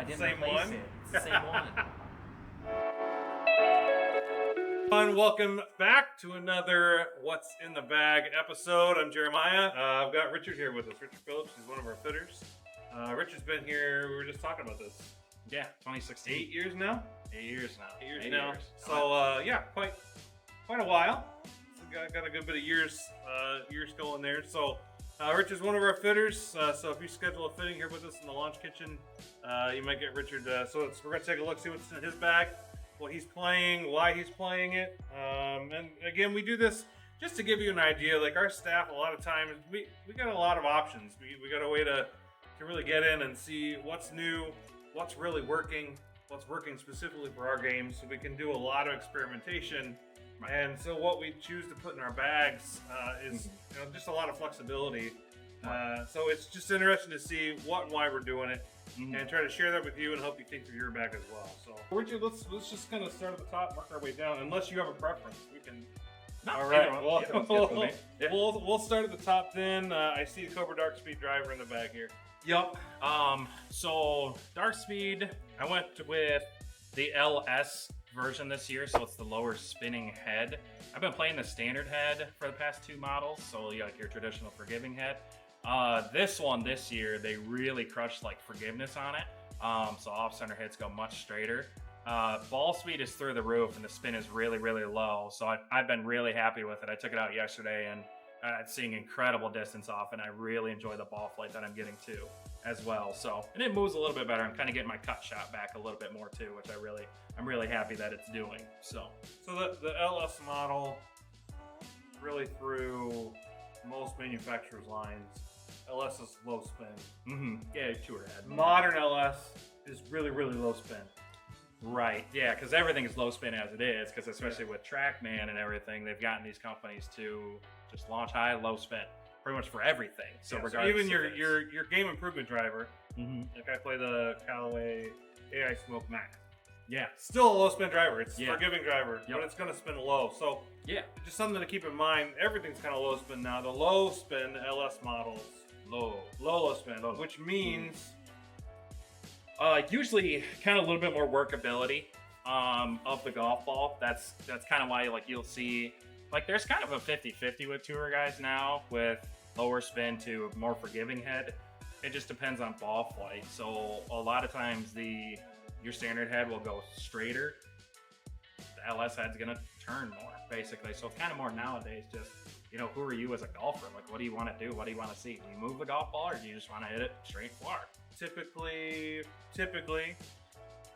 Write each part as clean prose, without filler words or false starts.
didn't Same replace one? it. It's the same one. And welcome back to another What's in the Bag episode. I'm Jeremiah. I've got Richard here with us. Richard Phillips. He's one of our fitters. Richard's been here. We were just talking about this. Yeah, 2016. 8 years now. 8 years now. 8 years now. So yeah, quite a while. So got a good bit of years going there. So Richard's one of our fitters. So if you schedule a fitting here with us in the launch kitchen, you might get Richard. So we're gonna take a look, see what's in his bag, what he's playing, why he's playing it. And again, we do this just to give you an idea. Like our staff, a lot of times we got a lot of options. We got a way to really get in and see what's new, what's really working, what's working specifically for our games. So we can do a lot of experimentation. Right. And so what we choose to put in our bags is just a lot of flexibility. So it's just interesting to see what and why we're doing it, and try to share that with you and help you think through your bag as well. So Richard, let's just kind of start at the top, work our way down. Unless you have a preference, we can. All right. We'll start at the top then. I see the Cobra Dark Speed driver in the bag here. Yep. So Dark Speed, I went with the LS version this year, so it's the lower spinning head. I've been playing the standard head for the past two models, so like your traditional forgiving head. This one this year, they really crushed like forgiveness on it. So off center hits go much straighter. Ball speed is through the roof and the spin is really, really low. So I've been really happy with it. I took it out yesterday and it's seeing incredible distance off, and I really enjoy the ball flight that I'm getting too as well. So, and it moves a little bit better. I'm kind of getting my cut shot back a little bit more too, which I'm really happy that it's doing. So the LS model really through most manufacturers' lines. LS is low spin. Yeah, tour head. Modern LS is really, really low spin. Right, yeah, because everything is low spin as it is, because especially with TrackMan and everything, they've gotten these companies to just launch high, low spin, pretty much for everything. So regardless, even your game improvement driver, like I play the Callaway AI Smoke Max. Yeah, still a low spin driver. It's a forgiving driver, but it's going to spin low. So yeah, just something to keep in mind. Everything's kind of low spin now. The low spin LS models, low spin, which means usually kind of a little bit more workability of the golf ball. That's kind of why like you'll see like there's kind of a 50-50 with tour guys now with lower spin to more forgiving head. It just depends on ball flight. So a lot of times your standard head will go straighter. The LS head's gonna turn more basically. So it's kind of more nowadays just, who are you as a golfer? Like, what do you want to do? What do you want to see? Do you move the golf ball or do you just want to hit it straight far? Typically,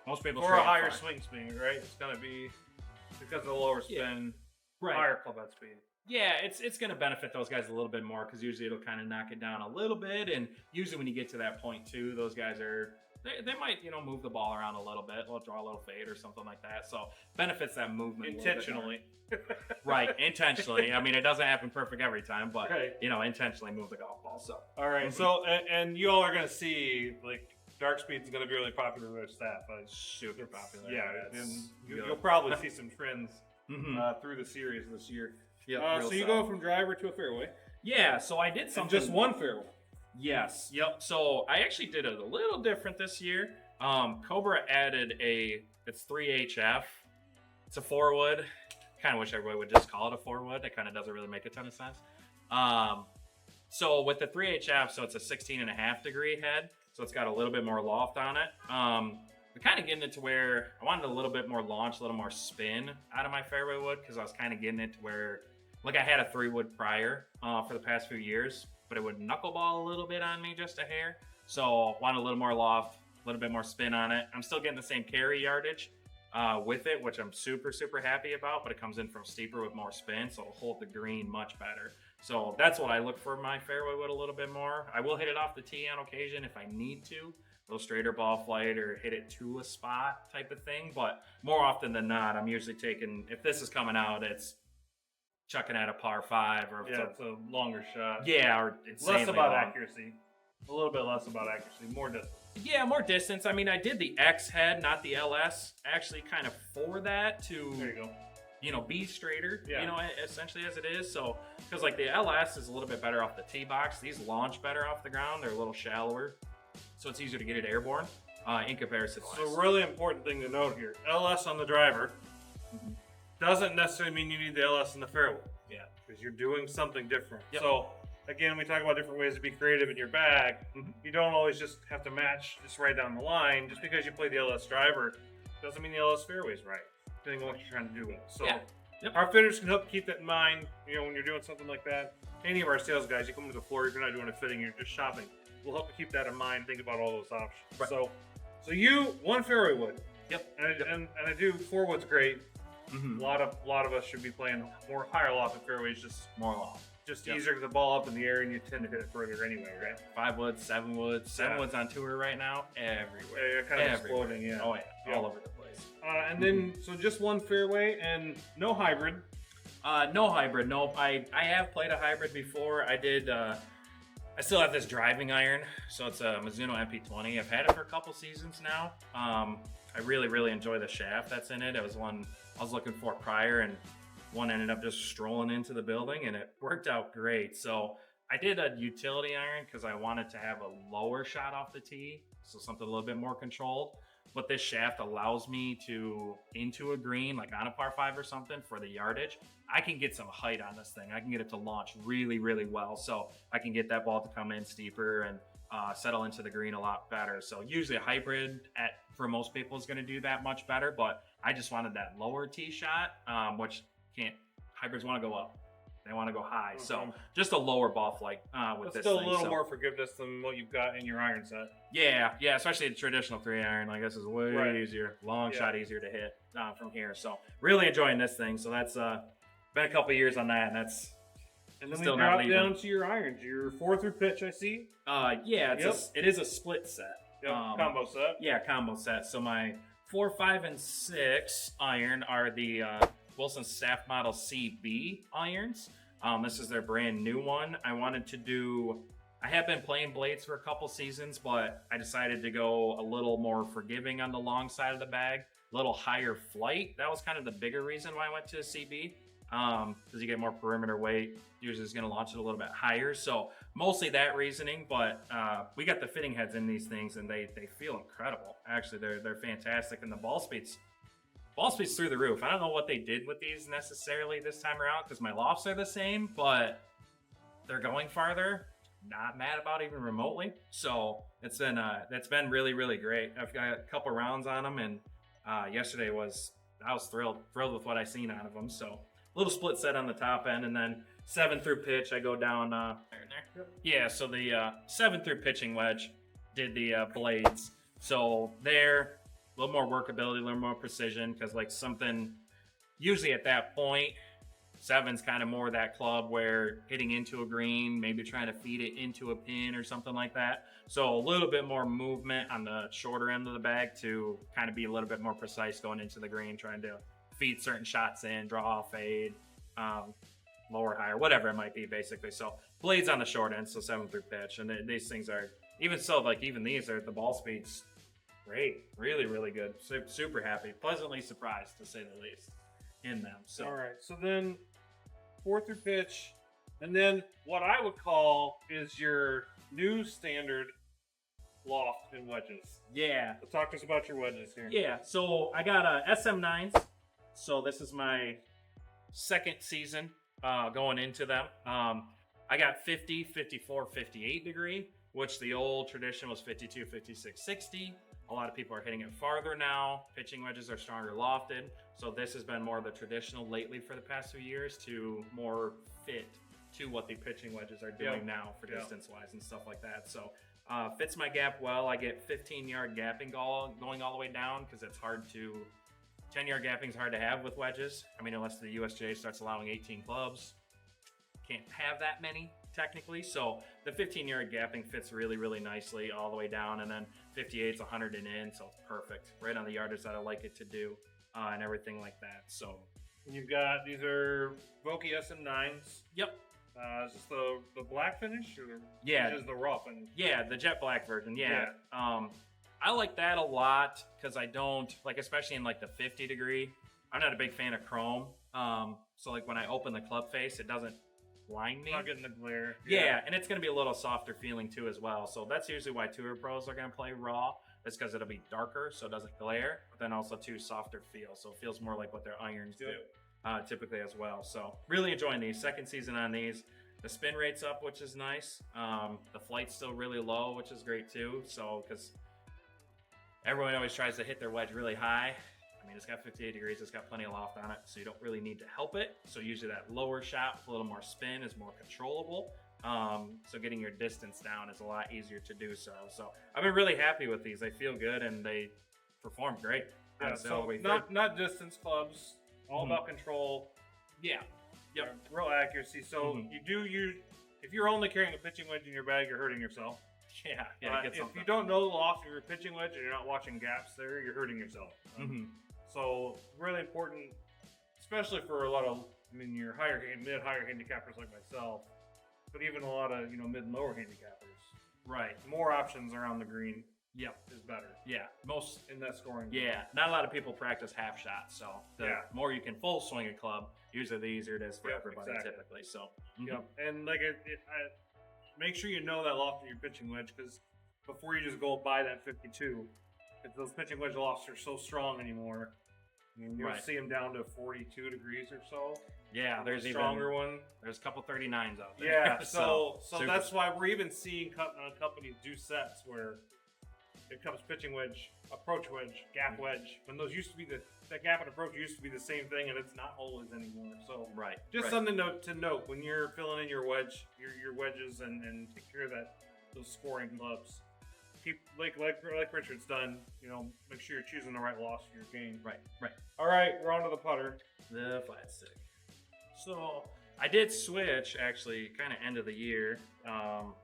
most people for a higher swing speed, right? It's gonna be because of the lower spin, higher club head speed. Yeah, it's gonna benefit those guys a little bit more because usually it'll kind of knock it down a little bit, and usually when you get to that point too, those guys they might move the ball around a little bit, they'll draw a little fade or something like that. So benefits that movement intentionally. Right, intentionally. I mean, it doesn't happen perfect every time, but intentionally move the golf ball. So all right, so and you all are gonna see like Dark Speed's gonna be really popular with our staff. Super popular. Yeah, and you'll probably see some trends through the series this year. Yeah. So you go from driver to a fairway. Yeah. So I did something. Just one fairway. Yes. Yep. So I actually did it a little different this year. Cobra added it's 3HF. It's a 4-wood. Kind of wish everybody would just call it a 4-wood. It kind of doesn't really make a ton of sense. So with the 3HF, so it's a 16.5 degree head. So it's got a little bit more loft on it. We're kind of getting it to where I wanted a little bit more launch, a little more spin out of my fairway wood because I was kind of getting it to where, like I had a 3-wood prior for the past few years, but it would knuckleball a little bit on me just a hair. So wanted a little more loft, a little bit more spin on it. I'm still getting the same carry yardage with it, which I'm super, super happy about, but it comes in from steeper with more spin, so it'll hold the green much better. So that's what I look for my fairway wood a little bit more. I will hit it off the tee on occasion if I need to. A little straighter ball flight or hit it to a spot type of thing. But more often than not, I'm usually taking, if this is coming out, it's chucking at a par 5 or if it's a longer shot. Yeah, or it's less about accuracy. A little bit less about accuracy, more distance. Yeah, more distance. I mean, I did the X head, not the LS, actually kind of for that to, there you go. Be straighter, essentially as it is. So, because like the LS is a little bit better off the tee box. These launch better off the ground. They're a little shallower. So it's easier to get it airborne. in comparison. So really important thing to note here: LS on the driver doesn't necessarily mean you need the LS in the fairway. Yeah. Because you're doing something different. Yep. So again, we talk about different ways to be creative in your bag. You don't always just have to match just right down the line. Just because you play the LS driver doesn't mean the LS fairway is right, depending on what you're trying to do with it. So our fitters can help keep that in mind. You know, when you're doing something like that. Any of our sales guys, you come to the floor, if you're not doing a fitting, you're just shopping. We'll help you keep that in mind. Think about all those options. Right. So you one fairway wood. Yep. And I do 4 wood's great. A lot of us should be playing more higher lofted fairways, just more loft. Just easier to get the ball up in the air, and you tend to hit it further anyway, right? 5 woods, 7 woods. 7 woods on tour right now, everywhere. Yeah, kind of exploding, yeah. Oh, yeah. All over the place. And then, so just one fairway and no hybrid. No hybrid. Nope. I have played a hybrid before. I did. I still have this driving iron, so it's a Mizuno MP20. I've had it for a couple seasons now. I really enjoy the shaft that's in it. It was one I was looking for prior, and one ended up just strolling into the building, and it worked out great. So I did a utility iron because I wanted to have a lower shot off the tee, so something a little bit more controlled. But this shaft allows me to, into a green, like on a par 5 or something for the yardage, I can get some height on this thing. I can get it to launch really well. So I can get that ball to come in steeper and settle into the green a lot better. So usually a hybrid for most people is going to do that much better, but I just wanted that lower tee shot, which hybrids want to go up. They want to go high. So just a lower ball flight with That's this still thing. a little more forgiveness than what you've got in your iron set. Yeah, especially the traditional 3-iron. Like this is way easier, long shot easier to hit from here. So really enjoying this thing. So that's been a couple years on that, and that's then still we not drop leaving. Down to your irons. Your 4 through pitch, I see. It is a split set. Combo set. Yeah, combo set. So my 4, 5, and 6 iron are the Wilson Staff Model CB irons. This is their brand new one. I have been playing blades for a couple seasons, but I decided to go a little more forgiving on the long side of the bag, a little higher flight. That was kind of the bigger reason why I went to CB, because you get more perimeter weight. Usually it's going to launch it a little bit higher. So mostly that reasoning, but we got the fitting heads in these things, and they feel incredible. Actually, they're fantastic, and the ball speed's through the roof. I don't know what they did with these necessarily this time around, because my lofts are the same, but they're going farther. Not mad about even remotely. So it's been really great. I've got a couple rounds on them, and yesterday I was thrilled with what I seen out of them. So a little split set on the top end, and then 7 through pitch. I go down there. Yeah. So the 7 through pitching wedge did the blades. So they're a little more workability, a little more precision, because like something usually at that point, 7's kind of more that club where hitting into a green, maybe trying to feed it into a pin or something like that. So a little bit more movement on the shorter end of the bag to kind of be a little bit more precise going into the green, trying to feed certain shots in, draw, fade, lower, higher, whatever it might be basically. So blades on the short end, so 7 through pitch. And these things are, even these are, the ball speed's great, really good. Super happy, pleasantly surprised to say the least in them. So all right, so then 4 through pitch, and then what I would call is your new standard loft and wedges. Yeah. So talk to us about your wedges here. Yeah. So I got SM9s. So this is my second season going into them. I got 50, 54, 58 degree, which the old tradition was 52, 56, 60. A lot of people are hitting it farther now. Pitching wedges are stronger lofted. So this has been more of the traditional lately for the past few years to more fit to what the pitching wedges are doing now for distance-wise and stuff like that. So fits my gap well. I get 15-yard gapping going all the way down because it's hard to... 10-yard gapping is hard to have with wedges. I mean, unless the USJ starts allowing 18 clubs. Can't have that many, technically. So the 15-yard gapping fits really nicely all the way down. And then 58's 100 and in, so it's perfect. Right on the yardage that I like it to do and everything like that. So you've got, these are Vokey SM9s. Yep. Is this the black finish? Or yeah. Is the raw finish? Yeah, the jet black version. Yeah. I like that a lot because I don't, like, especially in like the 50 degree, I'm not a big fan of chrome. So like when I open the club face, it doesn't blind me. Not getting the glare. Yeah, and it's going to be a little softer feeling too as well. So that's usually why tour pros are going to play raw. It's because it'll be darker, so it doesn't glare, but then also too softer feel, so it feels more like what their irons do typically as well. So really enjoying these. Second season on these. The spin rate's up, which is nice. The flight's still really low, which is great too. So because everyone always tries to hit their wedge really high. I mean, it's got 58 degrees, it's got plenty of loft on it, so you don't really need to help it. So usually that lower shot with a little more spin is more controllable. So getting your distance down is a lot easier to do so. So I've been really happy with these. They feel good and they perform great. Yeah, so not distance clubs, all about control. Yeah. Yep. Real accuracy. So if you're only carrying a pitching wedge in your bag, you're hurting yourself. Yeah. If you don't know the loft of your pitching wedge and you're not watching gaps there, you're hurting yourself. So really important, especially for a lot of, your mid-higher handicappers like myself, but even a lot of, mid and lower handicappers. Right. More options around the green. Yep. Is better. Yeah. Most in that scoring. Yeah. Not a lot of people practice half shots, so the more you can full swing a club, usually the easier it is for everybody typically. So. And like make sure you know that loft of your pitching wedge, because before you just go buy that 52, if those pitching wedge lofts are so strong anymore, you'll see them down to 42 degrees or so. Yeah, there's stronger one. There's a couple 39s out there. Yeah, so that's why we're even seeing companies do sets where it comes pitching wedge, approach wedge, gap wedge. When those used to be the gap and approach used to be the same thing, and it's not always anymore. So something to note when you're filling in your wedge, your wedges, and take care of those scoring clubs. Keep like Richard's done. Make sure you're choosing the right loss for your game. Right. All right, we're on to the putter. The flat stick. So I did switch actually, kind of end of the year,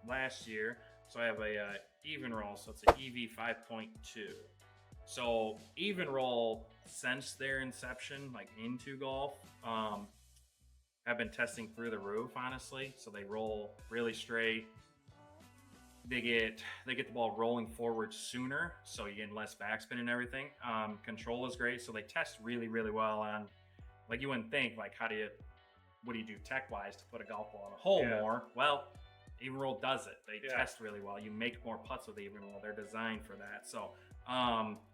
last year. So I have a even roll, so it's an EV 5.2. So even roll, since their inception, like into golf, have been testing through the roof, honestly. So they roll really straight. They get the ball rolling forward sooner, so you get less backspin and everything. Control is great, so they test really, really well on. Like you wouldn't think, like what do you do tech-wise to put a golf ball in a hole more? Well, even roll does it. They test really well. You make more putts with even roll. They're designed for that. So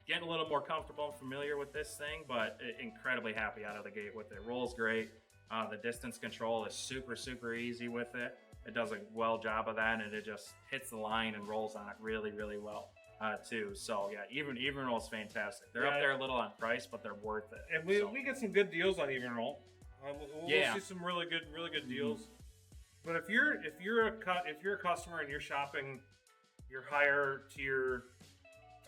getting a little more comfortable and familiar with this thing, but incredibly happy out of the gate with it. Rolls great. The distance control is super, super easy with it. It does a well job of that, and it just hits the line and rolls on it really, really well too. So yeah, even roll is fantastic. They're up there a little on price, but they're worth it. And we get some good deals on even roll. We'll see some really good deals. But if you're a customer and you're shopping your higher tier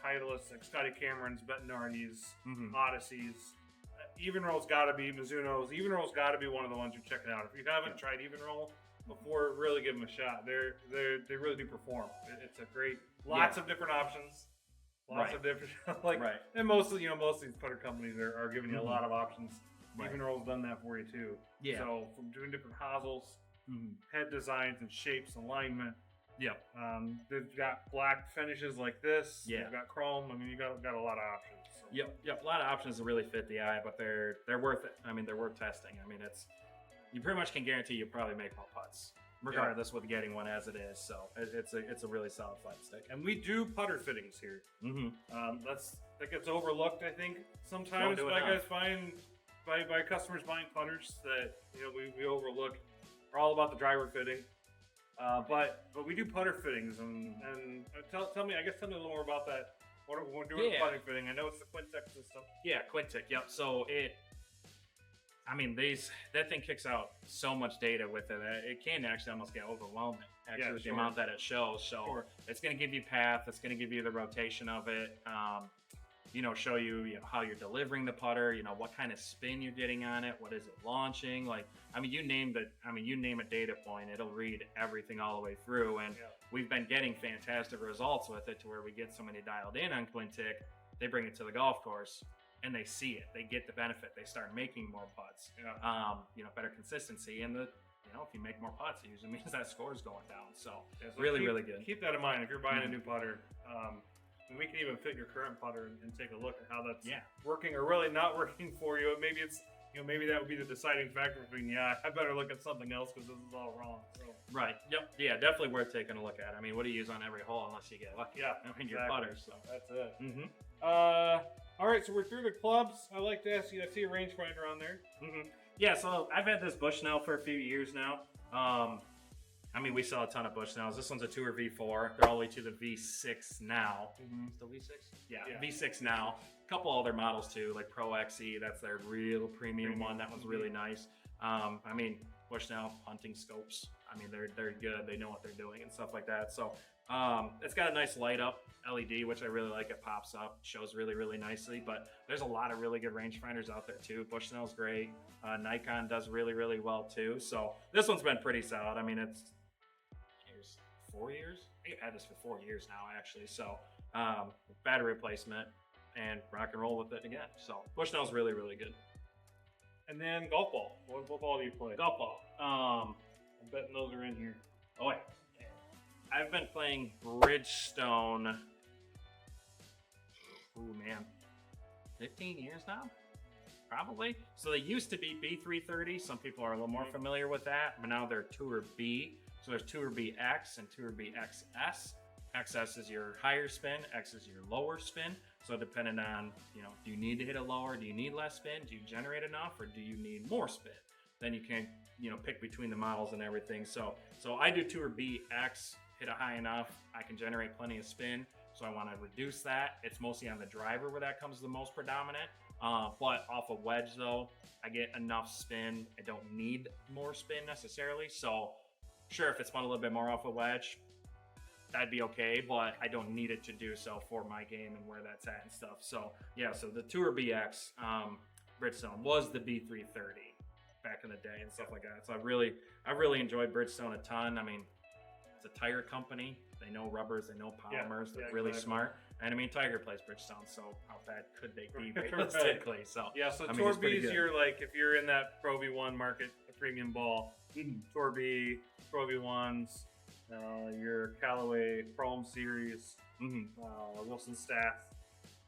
Titleists like Scotty Camerons, Bettinardi's, Odysseys, even roll's got to be Mizuno's. Even roll's got to be one of the ones you're checking out. If you haven't tried even roll before, really give them a shot. They really do perform. It's a great lots of different options. Lots of different and most of these putter companies are giving you a lot of options. Even roll's done that for you too. Yeah. So from doing different hosels, head designs and shapes, alignment. Yep. They've got black finishes like this. Yeah. They've got chrome. You got a lot of options. So. Yep. A lot of options that really fit the eye, but they're worth it. They're worth testing. You pretty much can guarantee you probably make more putts, regardless with getting one as it is. So it's a really solid flat stick. And we do putter fittings here. That gets overlooked, I think, sometimes by customers buying putters that we overlook. We're all about the driver fitting, but we do putter fittings, and tell me a little more about that. What we're doing with putting fitting. I know it's the Quintic system. Yeah, Quintic. Yep. So that thing kicks out so much data with it. It can actually almost get overwhelming. With the amount that it shows. So it's going to give you path. It's going to give you the rotation of it. Show you, how you're delivering the putter. What kind of spin you're getting on it. What is it launching? You name a data point, it'll read everything all the way through. And we've been getting fantastic results with it to where we get somebody dialed in on Quintic. They bring it to the golf course and they see it. They get the benefit. They start making more putts. Better consistency. And if you make more putts, it usually means that score is going down. So really good. Keep that in mind if you're buying a new putter. We can even fit your current putter and take a look at how that's working or really not working for you. Maybe it's maybe that would be the deciding factor between, I better look at something else because this is all wrong. So. Right. Yep. Yeah, definitely worth taking a look at. I mean, what do you use on every hole unless you get lucky? Yeah, I mean, exactly. your putters. So That's it. Mm-hmm. All right, so we're through the clubs. I like to ask you, I see a rangefinder on there. Mm-hmm. Yeah, so I've had this Bushnell for a few years now. I mean, we sell a ton of Bushnells. This one's a Tour V4. They're all the way to the V6 now. Still V6? Yeah, V6 now. A couple other models too, like Pro XE. That's their real premium one. That one's really nice. I mean, Bushnell hunting scopes. I mean, they're good. They know what they're doing and stuff like that. So it's got a nice light up LED, which I really like. It pops up, shows really, really nicely. But there's a lot of really good rangefinders out there too. Bushnell's great. Nikon does really, really well too. So this one's been pretty solid. I mean, it's 4 years. I think I've had this for 4 years now, actually. So battery replacement and rock and roll with it again. So Bushnell's really, really good. And then golf ball. What ball do you play? Golf ball. I'm betting those are in here. Oh wait, I've been playing Bridgestone. Oh man, 15 years now, probably. So they used to be B330. Some people are a little more familiar with that, but now they're Tour B. So there's Tour BX and Tour BXS. XS is your higher spin, X is your lower spin. So depending on, do you need to hit it lower? Do you need less spin? Do you generate enough, or do you need more spin? Then you can, pick between the models and everything. So I do Tour BX, hit it high enough, I can generate plenty of spin. So I want to reduce that. It's mostly on the driver where that comes the most predominant. But off a wedge though, I get enough spin. I don't need more spin necessarily. So sure, if it's spun a little bit more off a wedge, that'd be okay, but I don't need it to do so for my game and where that's at and stuff. So yeah, so the Tour BX Bridgestone was the B330 back in the day and stuff like that. So I really enjoyed Bridgestone a ton. I mean, it's a tire company. They know rubbers, they know polymers. They're really smart. And I mean, Tiger plays Bridgestone, so how bad could they be realistically? So yeah, so I mean, Tour B is your, like, if you're in that Pro V1 market, the premium ball, Tour B, Pro V1s, your Callaway Chrome series, Wilson Staff,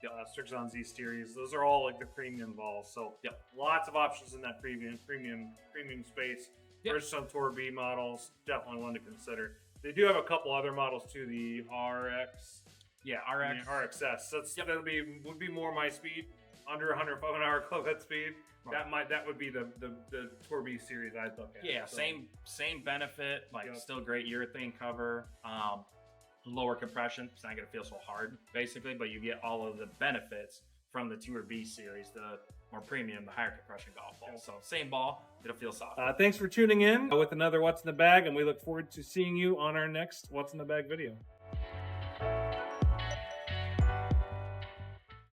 Strixon Z series. Those are all like the premium balls. So lots of options in that premium space. Bridgestone Tour B models, definitely one to consider. They do have a couple other models too. The RX, RXS. That would be more my speed, under 105 an hour club head speed. Right. That would be the Tour B series I'd look at. Yeah, so, same benefit, still great urethane cover, lower compression. It's not gonna feel so hard, basically, but you get all of the benefits from the Tour B series, the more premium, the higher compression golf ball. So same ball, it'll feel soft. Thanks for tuning in with another What's in the Bag, and we look forward to seeing you on our next What's in the Bag video.